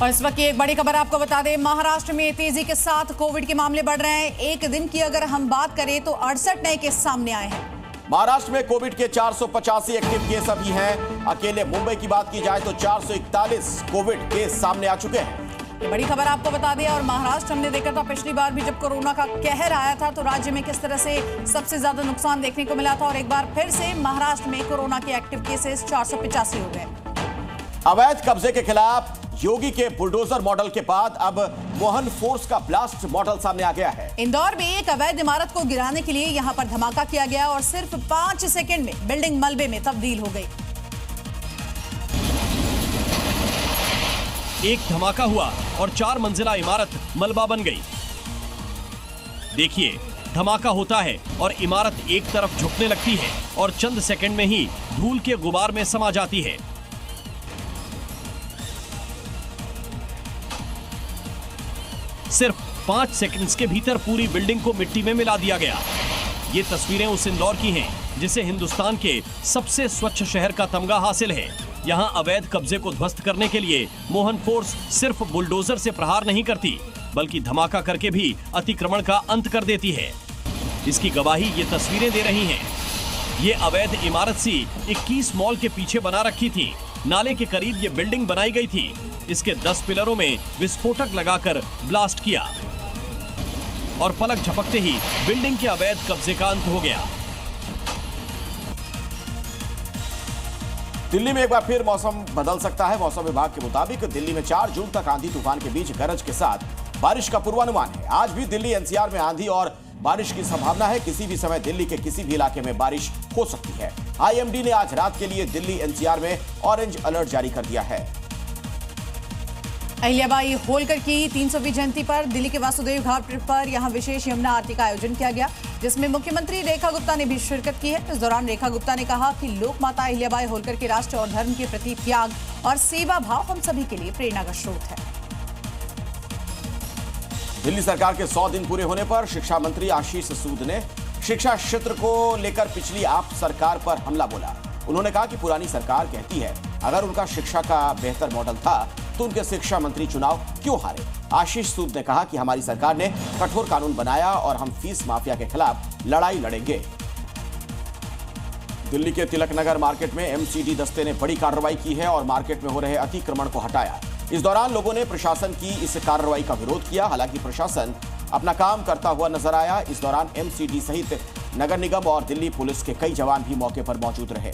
और इस वक्त की एक बड़ी खबर आपको बता दें, महाराष्ट्र में तेजी के साथ कोविड के मामले बढ़ रहे हैं। एक दिन की अगर हम बात करें तो 68 नए केस सामने आए हैं। महाराष्ट्र में कोविड के 485 एक्टिव केस अभी हैं। अकेले मुंबई की बात की जाए तो 441 कोविड केस सामने आ चुके हैं। ये बड़ी खबर आपको बता दें। और महाराष्ट्र हमने देखा था पिछली बार भी जब कोरोना का कहर आया था तो राज्य में किस तरह से सबसे ज्यादा नुकसान देखने को मिला था, और एक बार फिर से महाराष्ट्र में कोरोना के एक्टिव केसेस 485 हो गए। अवैध कब्जे के खिलाफ योगी के बुलडोजर मॉडल के बाद अब मोहन फोर्स का ब्लास्ट मॉडल सामने आ गया है। इंदौर में एक अवैध इमारत को गिराने के लिए यहां पर धमाका किया गया और सिर्फ 5 सेकंड में बिल्डिंग मलबे में तब्दील हो गई। एक धमाका हुआ और 4 मंजिला इमारत मलबा बन गई। देखिए, धमाका होता है और इमारत एक तरफ झुकने लगती है और चंद सेकंड में ही धूल के गुबार में समा जाती है। सिर्फ 5 सेकंड्स के भीतर पूरी बिल्डिंग को मिट्टी में मिला दिया गया। ये तस्वीरें उस इंदौर की हैं जिसे हिंदुस्तान के सबसे स्वच्छ शहर का तमगा हासिल है। यहाँ अवैध कब्जे को ध्वस्त करने के लिए मोहन फोर्स सिर्फ बुलडोजर से प्रहार नहीं करती, बल्कि धमाका करके भी अतिक्रमण का अंत कर देती है। इसकी गवाही ये तस्वीरें दे रही हैं। ये अवैध इमारत सी 21 मॉल के पीछे बना रखी थी। नाले के करीब ये बिल्डिंग बनाई गई थी। इसके 10 पिलरों में विस्फोटक लगाकर ब्लास्ट किया और पलक झपकते ही बिल्डिंग के अवैध कब्जे का अंत हो गया। दिल्ली में एक बार फिर मौसम बदल सकता है। मौसम विभाग के मुताबिक दिल्ली में 4 जून तक आंधी तूफान के बीच गरज के साथ बारिश का पूर्वानुमान है। आज भी दिल्ली एनसीआर में आंधी और बारिश की संभावना है। किसी भी समय दिल्ली के किसी भी इलाके में बारिश हो सकती है। आईएमडी ने आज रात के लिए दिल्ली एनसीआर में ऑरेंज अलर्ट जारी कर दिया है। अहिल्याबाई होलकर की 300वीं जयंती पर दिल्ली के वासुदेव घाट पर यहां विशेष यमुना आरती का आयोजन किया गया, जिसमें मुख्यमंत्री रेखा गुप्ता ने भी शिरकत की है। इस दौरान रेखा गुप्ता ने कहा कि लोक माता अहिल्याबाई होलकर के राष्ट्र और धर्म के प्रति त्याग और सेवा भाव हम सभी के लिए प्रेरणा का स्रोत है। दिल्ली सरकार के 100 दिन पूरे होने पर शिक्षा मंत्री आशीष सूद ने शिक्षा क्षेत्र को लेकर पिछली आप सरकार पर हमला बोला। उन्होंने कहा कि पुरानी सरकार कहती है अगर उनका शिक्षा का बेहतर मॉडल था तो उनके शिक्षा मंत्री चुनाव क्यों हारे। आशीष सूद ने कहा कि हमारी सरकार ने कठोर कानून बनाया और हम फीस माफिया के खिलाफ लड़ाई लड़ेंगे। दिल्ली के तिलक नगर मार्केट में एमसीडी दस्ते ने बड़ी कार्रवाई की है और मार्केट में हो रहे अतिक्रमण को हटाया। इस दौरान लोगों ने प्रशासन की इस कार्रवाई का विरोध किया। हालांकि प्रशासन अपना काम करता हुआ नजर आया। इस दौरान एमसीडी सहित नगर निगम और दिल्ली पुलिस के कई जवान भी मौके पर मौजूद रहे।